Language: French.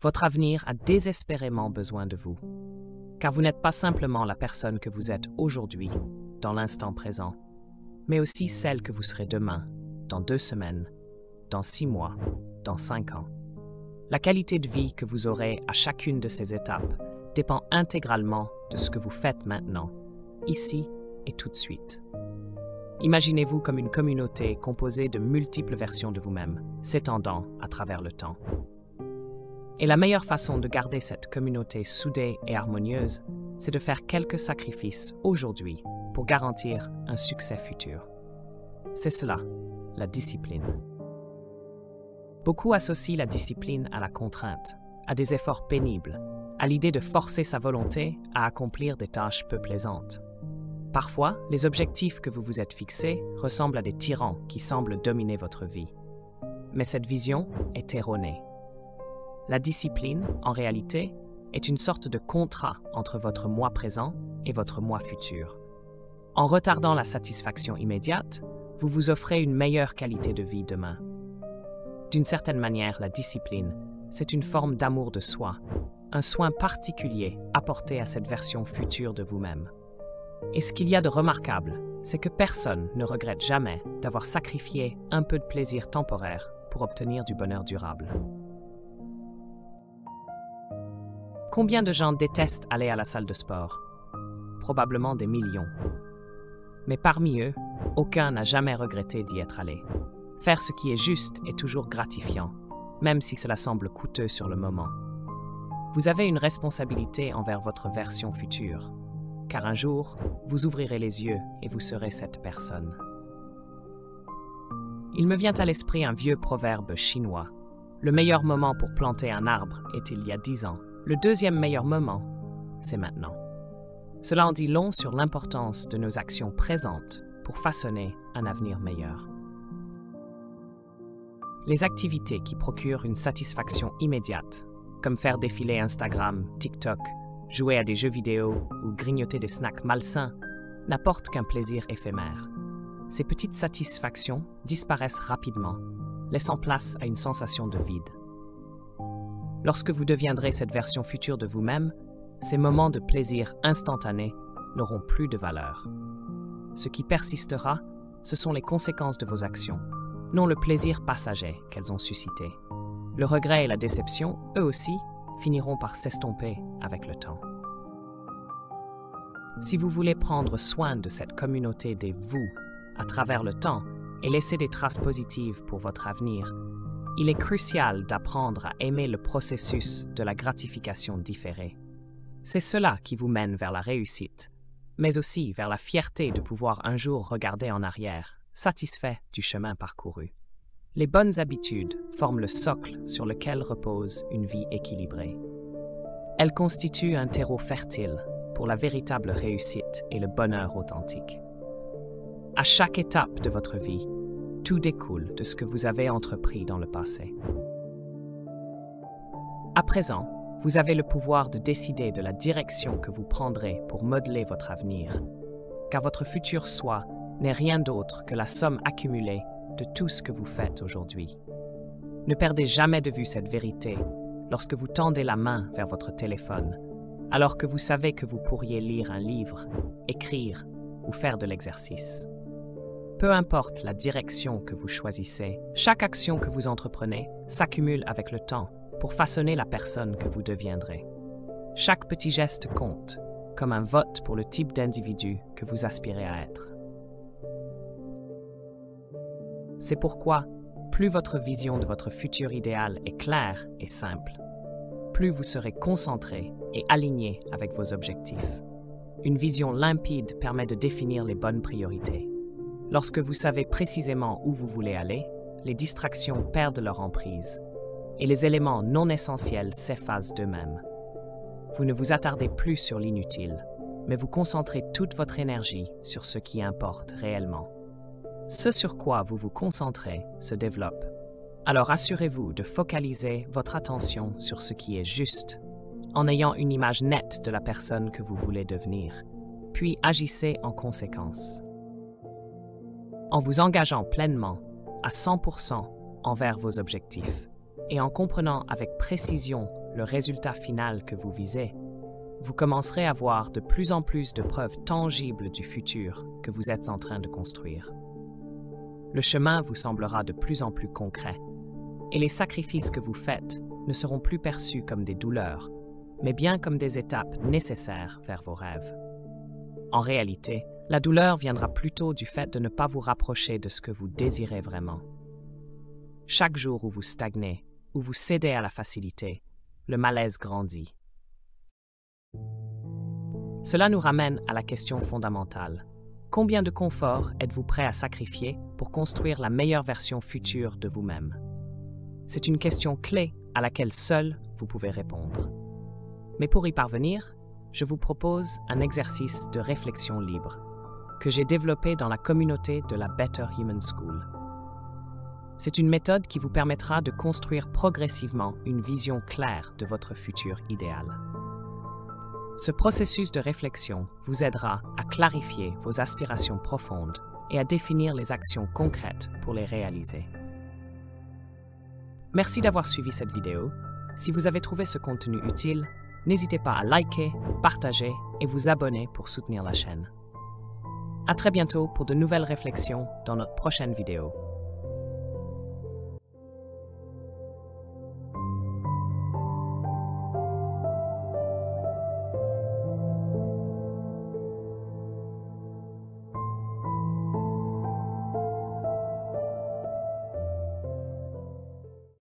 Votre avenir a désespérément besoin de vous, car vous n'êtes pas simplement la personne que vous êtes aujourd'hui, dans l'instant présent, mais aussi celle que vous serez demain, dans 2 semaines, dans 6 mois, dans 5 ans. La qualité de vie que vous aurez à chacune de ces étapes dépend intégralement de ce que vous faites maintenant, ici et tout de suite. Imaginez-vous comme une communauté composée de multiples versions de vous-même, s'étendant à travers le temps. Et la meilleure façon de garder cette communauté soudée et harmonieuse, c'est de faire quelques sacrifices aujourd'hui pour garantir un succès futur. C'est cela, la discipline. Beaucoup associent la discipline à la contrainte, à des efforts pénibles, à l'idée de forcer sa volonté à accomplir des tâches peu plaisantes. Parfois, les objectifs que vous vous êtes fixés ressemblent à des tyrans qui semblent dominer votre vie. Mais cette vision est erronée. La discipline, en réalité, est une sorte de contrat entre votre moi présent et votre moi futur. En retardant la satisfaction immédiate, vous vous offrez une meilleure qualité de vie demain. D'une certaine manière, la discipline, c'est une forme d'amour de soi, un soin particulier apporté à cette version future de vous-même. Et ce qu'il y a de remarquable, c'est que personne ne regrette jamais d'avoir sacrifié un peu de plaisir temporaire pour obtenir du bonheur durable. Combien de gens détestent aller à la salle de sport? Probablement des millions. Mais parmi eux, aucun n'a jamais regretté d'y être allé. Faire ce qui est juste est toujours gratifiant, même si cela semble coûteux sur le moment. Vous avez une responsabilité envers votre version future, car un jour, vous ouvrirez les yeux et vous serez cette personne. Il me vient à l'esprit un vieux proverbe chinois. Le meilleur moment pour planter un arbre est il y a 10 ans. Le deuxième meilleur moment, c'est maintenant. Cela en dit long sur l'importance de nos actions présentes pour façonner un avenir meilleur. Les activités qui procurent une satisfaction immédiate, comme faire défiler Instagram, TikTok, jouer à des jeux vidéo ou grignoter des snacks malsains, n'apportent qu'un plaisir éphémère. Ces petites satisfactions disparaissent rapidement, laissant place à une sensation de vide. Lorsque vous deviendrez cette version future de vous-même, ces moments de plaisir instantané n'auront plus de valeur. Ce qui persistera, ce sont les conséquences de vos actions, non le plaisir passager qu'elles ont suscité. Le regret et la déception, eux aussi, finiront par s'estomper avec le temps. Si vous voulez prendre soin de cette communauté des vous à travers le temps et laisser des traces positives pour votre avenir, il est crucial d'apprendre à aimer le processus de la gratification différée. C'est cela qui vous mène vers la réussite, mais aussi vers la fierté de pouvoir un jour regarder en arrière, satisfait du chemin parcouru. Les bonnes habitudes forment le socle sur lequel repose une vie équilibrée. Elles constituent un terreau fertile pour la véritable réussite et le bonheur authentique. À chaque étape de votre vie, tout découle de ce que vous avez entrepris dans le passé. À présent, vous avez le pouvoir de décider de la direction que vous prendrez pour modeler votre avenir, car votre futur soi n'est rien d'autre que la somme accumulée de tout ce que vous faites aujourd'hui. Ne perdez jamais de vue cette vérité lorsque vous tendez la main vers votre téléphone, alors que vous savez que vous pourriez lire un livre, écrire ou faire de l'exercice. Peu importe la direction que vous choisissez, chaque action que vous entreprenez s'accumule avec le temps pour façonner la personne que vous deviendrez. Chaque petit geste compte, comme un vote pour le type d'individu que vous aspirez à être. C'est pourquoi, plus votre vision de votre futur idéal est claire et simple, plus vous serez concentré et aligné avec vos objectifs. Une vision limpide permet de définir les bonnes priorités. Lorsque vous savez précisément où vous voulez aller, les distractions perdent leur emprise et les éléments non essentiels s'effacent d'eux-mêmes. Vous ne vous attardez plus sur l'inutile, mais vous concentrez toute votre énergie sur ce qui importe réellement. Ce sur quoi vous vous concentrez se développe. Alors assurez-vous de focaliser votre attention sur ce qui est juste, en ayant une image nette de la personne que vous voulez devenir, puis agissez en conséquence. En vous engageant pleinement, à 100% envers vos objectifs, et en comprenant avec précision le résultat final que vous visez, vous commencerez à voir de plus en plus de preuves tangibles du futur que vous êtes en train de construire. Le chemin vous semblera de plus en plus concret, et les sacrifices que vous faites ne seront plus perçus comme des douleurs, mais bien comme des étapes nécessaires vers vos rêves. En réalité, la douleur viendra plutôt du fait de ne pas vous rapprocher de ce que vous désirez vraiment. Chaque jour où vous stagnez, où vous cédez à la facilité, le malaise grandit. Cela nous ramène à la question fondamentale. Combien de confort êtes-vous prêt à sacrifier pour construire la meilleure version future de vous-même? C'est une question clé à laquelle seul vous pouvez répondre. Mais pour y parvenir, je vous propose un exercice de réflexion libre que j'ai développé dans la communauté de la Better Human School. C'est une méthode qui vous permettra de construire progressivement une vision claire de votre futur idéal. Ce processus de réflexion vous aidera à clarifier vos aspirations profondes et à définir les actions concrètes pour les réaliser. Merci d'avoir suivi cette vidéo. Si vous avez trouvé ce contenu utile, n'hésitez pas à liker, partager et vous abonner pour soutenir la chaîne. À très bientôt pour de nouvelles réflexions dans notre prochaine vidéo.